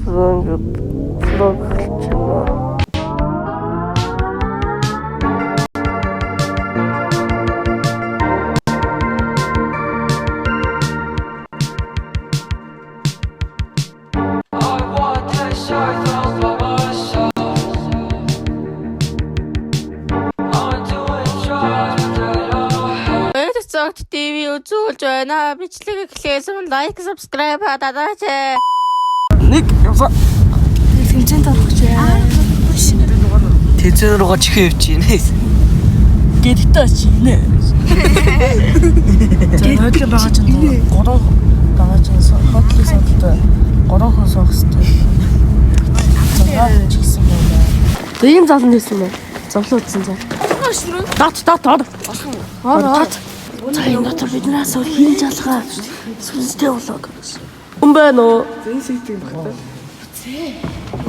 Vlog channel. TV үзүүлж байна. Бичлэг эхлэсэн лайк, subscribe хадаач. Нэг яваа. Тэнцэн тарах чаа. Тэнцэн руугаа чихээ явж байна. Гэдэгтэй чи нэ. Хотлын байгаа ч 3 байгаа ч хотлын содтой 3 хон соох хэрэгтэй. Цагаан чигсэн байна. Ийм залан хэлсэн байна. Зовлоо утсан цаа. Дат. Ороо. За энэ дотор биднээс хийн жалгаа сүнстэй болоо. Хүн байна уу? Зэн сэгдэг багтаа.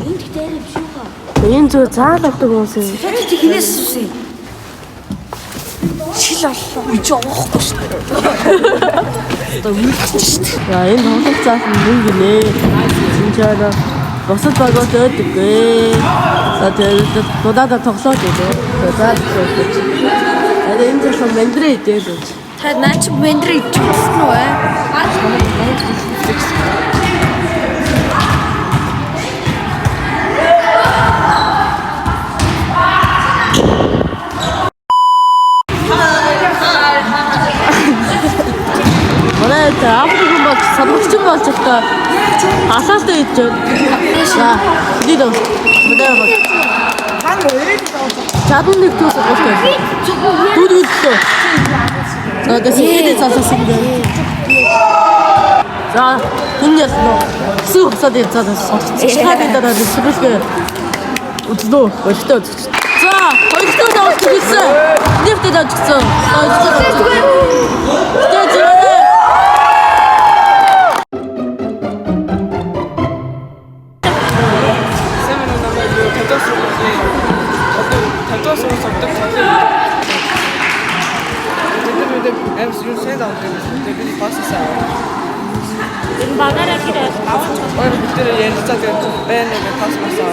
Энд дээр биш үү? Энэ зөө заал авдаг хүмүүс юм. Чи хинээс сүсээ. Шил оллоо. Үгүй явахгүй шүү дээ. Одоо үлдчих шүү дээ. За энэ тоглох заах нь мөн гинэ. Зинчаараа босод багууд өдөггүй. За тэгээд дудаад тоглоод идэв. Дудаад тоглож. Энэ зөвхөн мендрээ идэх үү? Та наач мендрээ идэх үү? Африк бол сарвчсан болж байгаа. Асаалтай хийж байна. За, дид оо. Мэдээ бол. Хан өрөөд байгаа. Чадвар нэг төс болтой. Дүүд үлдээ. За, дэсэд цаассан юм. За, хүнээс нөө. Сүү хасаад яцаас. Чахаад дараа сүрэлгээ. Үзлөө. Болтой. За, хоёртой давж хэлсэн. Нэвтэ давжсан. Энэ багаараа хэрэг авах. Ой бид ярилцаад байна гэж тасмасаа.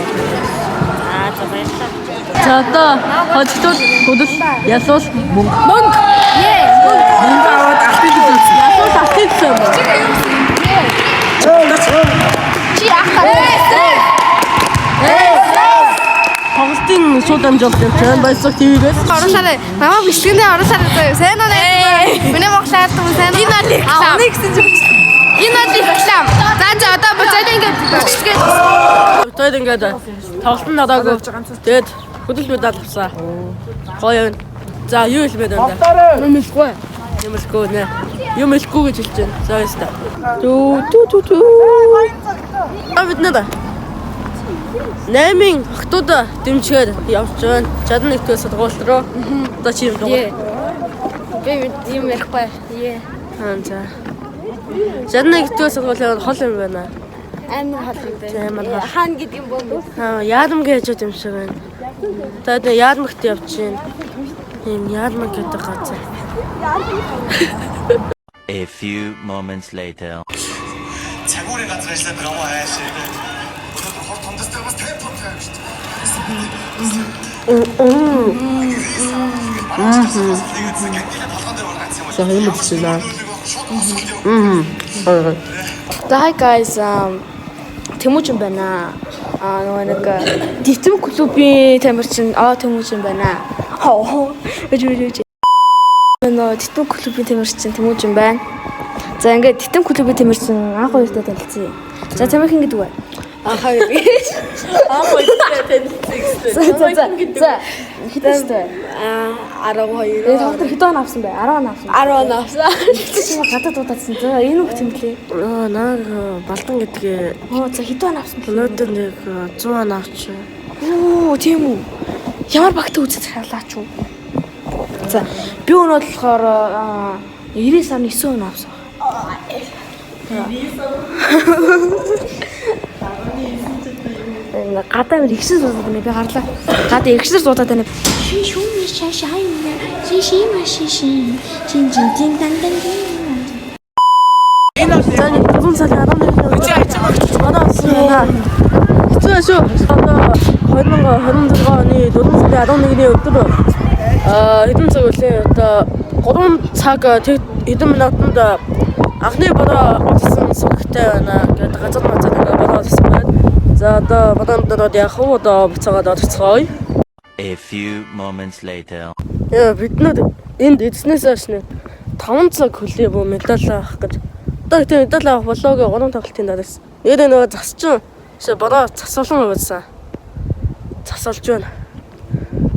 За баярлалаа. За одоо хоцтол хөдөл ялуул мөнгө. Мөнгө аваад алтыг үзсэн. Ялуул алтыг үзсэн. Чи ахаа. Тоглолтын шууд амжилт явж байна. Баясаг ТV-гээс. Оруулаарай. Намаа бичлэгэндээ оруулаарай заяа. Сайн уу нэ? Миний монголоор юм сайн уу? Энэ аль реклам. Нэгсэн зүг. Энэ аль реклам. За одоо буцаад ингээд бичлэгээ. Тэгээд ингээд тоглолтын надаагүй. Тэгээд хөдөл медаль авсан. Гоё юм. За юу хэлмээр байна? Юмэлгүй. Юмэлгүй нэ. Юмэлгүй гэж хэлж байна. За яста. Түү. Бид надаа 8 охтууд дэмжихээр явж байна. 61 төс сургууль руу. Одоо чи юм дугаар. Би юм ярихгүй. За. 61 төс сургуулийн хол юм байна. Амар хол юм байна. Амар хол. Хаан гэдэг юм бомб. Яадам гэж юм шиг байна. Тэгээд яадамгт явж байна. Ийм яадам гэдэг газар. A few moments later. Цагуурын газар ажиллаад байгаа ааш. Өнөөдөр хот тондостой бас темп тавьж шүү дээ. За юм уу? Hi guys, Тэмүүжин байна. Нөгөө нэг Титэм клубын тамирчин Тэмүүжин байна. Нөгөө Титэм клубын тамирчин Тэмүүжин байна. За ингээд Титэм клубын тамирчин анх хоёртой танилцъя. За тамирчин гэдэг үү? Анх хоёртой танилцъя. За хитээстэй. 12. Энэ доктор хэд он авсан бэ? 10 он авсан. 10 он авсан. Чи гадаад дуудсан. За энэ үг тэмлээ. Наа Балдан гэдгээ. За хэд он авсан бэ? Өнөөдөр нэг 100 он авчих. Тийм үү. Ямар багтаа үзэж харлаач юу? За би өнөөдөр болохоор 99.9 он авсан. Гадаа иргсэн суудаад байна. Би гарлаа. Гадаа иргсээр суудаад байна. Шүүний шашаа юм. Шиши машиши. Чин дан. Энэ бол 3 сарын 11-нд манай Баярлалаа шүү. Одоо 2026 оны 4 сарын 11-ний өдөр хэдэн цаг үлээ одоо 3 цаг хэдэн минутанд анхны бороо олсон сувгтай байна гэдэг газар мазаар бороо олсон байна. За одоо бодондороо яг одоо буцаагаад орцгоё. A few moments later. Бид нар энд эзнээс хойш 5 цаг хөлөө бо медаль авах гэж. Одоо тийм медаль авах болоогүй 3 тоглолтын дараас. Eerээ нөгөө засчин бороо засуулсан байсан. Засуулж байна.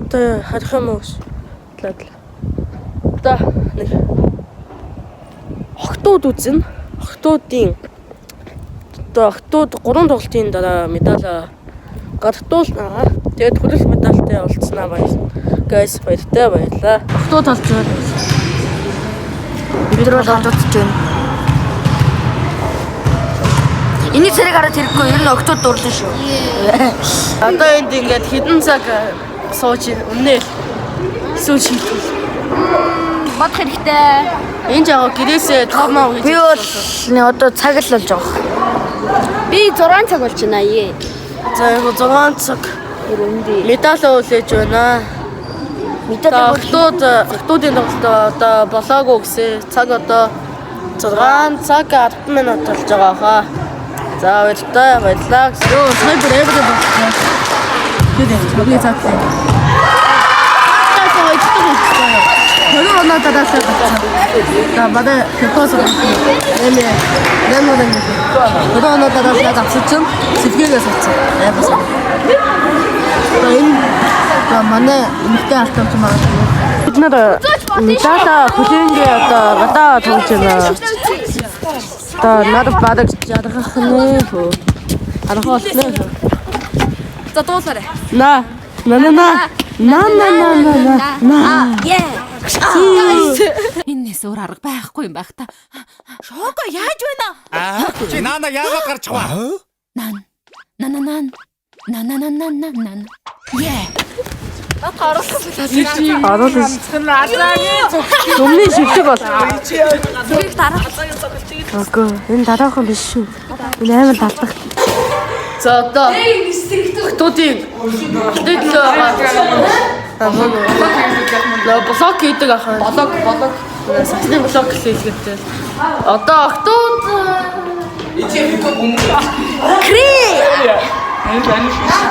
Одоо харах юм уу? Одоо нэг охтууд үзнэ. Охтуудын одоо охтууд 3 тоглолтын дараа медаль гартуулнаа. Тэгээд хүрэх медальтай олцсноо баярлалаа. Guys баярлалаа. Охтууд олж байна. Бид нар олж байна. Энийг царайг хараад хэрэггүй ер нь октод дурлаа шүү. Одоо энд ингээд хэдэн цаг сууж өмнөө сууж хийх. Бод хэрэгтэй. Энэ жаа гэрээсээ томоо хийж. Би бол одоо цаг л болж байгаа. Би 6 цаг болж байна ээ. За яг 6 цаг медаль уулж байна. Медаль охтуудын тоглолтоо одоо болоогүй гэсэн. Цаг одоо 6 цаг 10 минут болж байгаа хаа. За баярлалаа. Йоо сайбер эврэ болчихсон. Тэгээд цаг. Хөрөө надад таасаа. Да бада хэвээс нэмээ. Хөрөө надад таасаа авчихсан. Сэлгээс авчихсан. Яабас. Энэ манай эмэгтэй алтан магадгүй. Бид нар медаль хүлээнгээ одоо гадаа тоглож байна. Одоо надад бадаг жаргах нэ хөө. Арахаас нэ. За дуусаарай. На. Энэс өөр арга байхгүй юм байх та. Шоко яаж байна? чи наана яагаад гарч байгаа? Нан. Яа. Аруулсан. Өмнө шивдэг бол. Зүрх дарах. Окей. Энэ дараахан биш шүү. Энэ амар талдах. За одоо охтуудын дэглээ байгаа. Блок хийдэг ахаа. Блок. Сацны блок хийлгээтэй. Одоо охтууд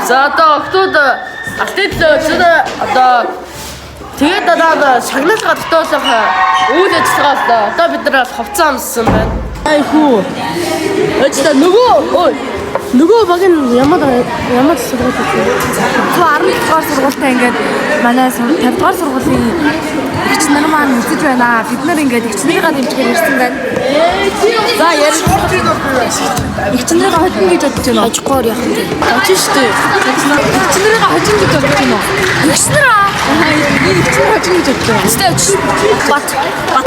За одоо охтууд атлетлөө одоо тэгээд одоо шагнал гадтуулах үйл ажиллагаа одоо бид нар ховцоо амссан байна. Ай хүү. Өчтө нөгөө баг нь ямар сургууль вэ? 11 дугаар сургуультай ингээд манай 50 дугаар сургуулийн эгч нар маань үзэж байна. Бид нар ингээд эгч нарыгаа дэмжихээр ирсэн байна. За ярих. Эгч нарыгаа хожин гэж бодож байна. Хожихгүй яах вэ? Очиж штэ. Эгч нарыгаа хожин гэж бодож байна. Эгч нараа. Эгч нар хожин гэж бодож байна. Стэйч. Бат.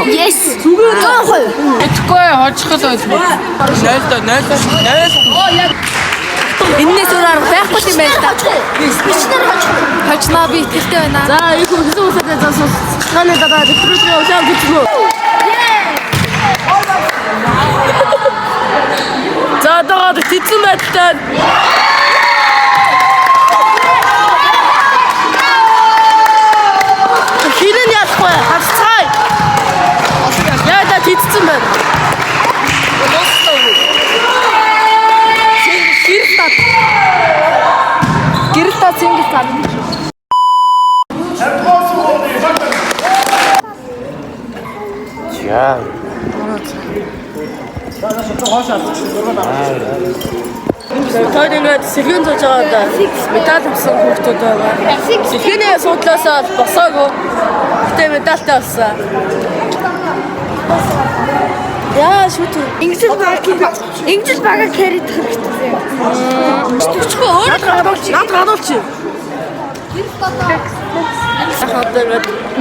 Yes. Зүгээр. Гоохгүй. Итгэхгүй хожиход байлгүй. 0. Оо яг энэс өөр арга байхгүй юм байна та. Эгч нар хожноо би итгэлтэй байна. За их хэзээ усаад заасан. Таны дараа рекрутинг усаа бичгөө. За одоо тэцэн байдлаа. Хинэн яахгүй хаццай. Яа да тэцэн байна. Гэрэлтаа цэнгэл цаад. Яа. Тэр ингээд сэлгэн зож байгаа медаль авсан хүүхдүүд байгаа. Сэлгэний суудлаас босоогүй. Гэтэ медальтай болсон. Яа шүт. Ингэж бага кэрит хэрэгтэй. Өчгөө өөр гадуулч. Ахаад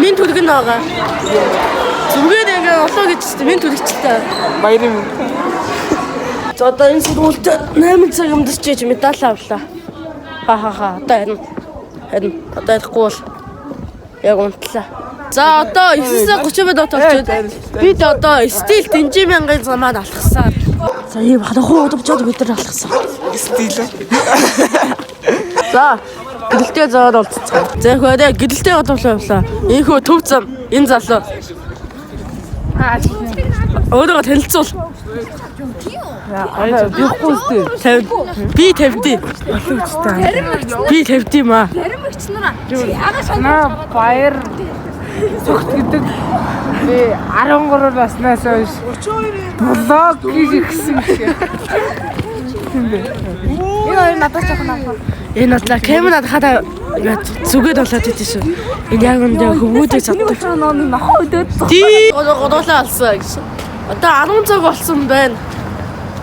минь төлгөн байгаа. Зүгээр ингээ олоо гэж минь төлөгчтэй. Баяр юм. За одоо энэ сургуульд 8 цаг өмдөсчээж медаль авлаа. Ха. Одоо харин одоо ярихгүй бол яг унтлаа. За одоо 9:30 минут болж байна. Бид одоо стил Дэнжимянгийн замаар алхасаар За ийм хадахуу удавчаад бид нар алхсан. Стил. За гэрэлтэй зоод олццгаа. За хөөе гэрэлтэй одоолоо явлаа. Ийхүү төв зам энэ залуу. Өөрийгөө танилцуул. Аа бихгүй үстэй. Би 50. Би 50 маа. Наа баяр цогт гэдэг би 13 наснаас хойш блог хийсэн шиг. Энэ надлаа камерад хадаа зүгээд болоод идэв шүү. Энэ яг үндэ хөвгүүдээ заддаг. Тий годоолаа алсан гэсэн. Одоо 10 цаг болсон байна.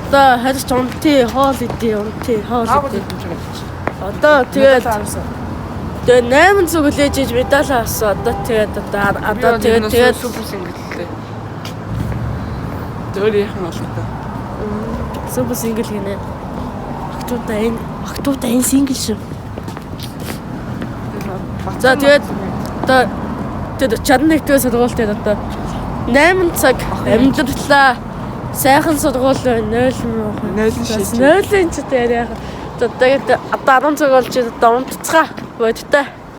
Одоо харьц унти хоол идэ унти хоол идэ. Одоо тэгээд 8 цаг үлээж иж медаль авсан. Одоо тэгээд тэгээд супер сингэлтэй. Дөөрийнх нь болтой. супер сингл гинэ. Охтуудаа энэ сингл шүү. За тэгээд одоо тэгээд 41-р сургуультай одоо 8 цаг амьдралаа сайхан сургууль 0 Нойлын шиж. 0-ын ч яриах. Одоо 10 цаг болж одоо унтцгаа бодтой.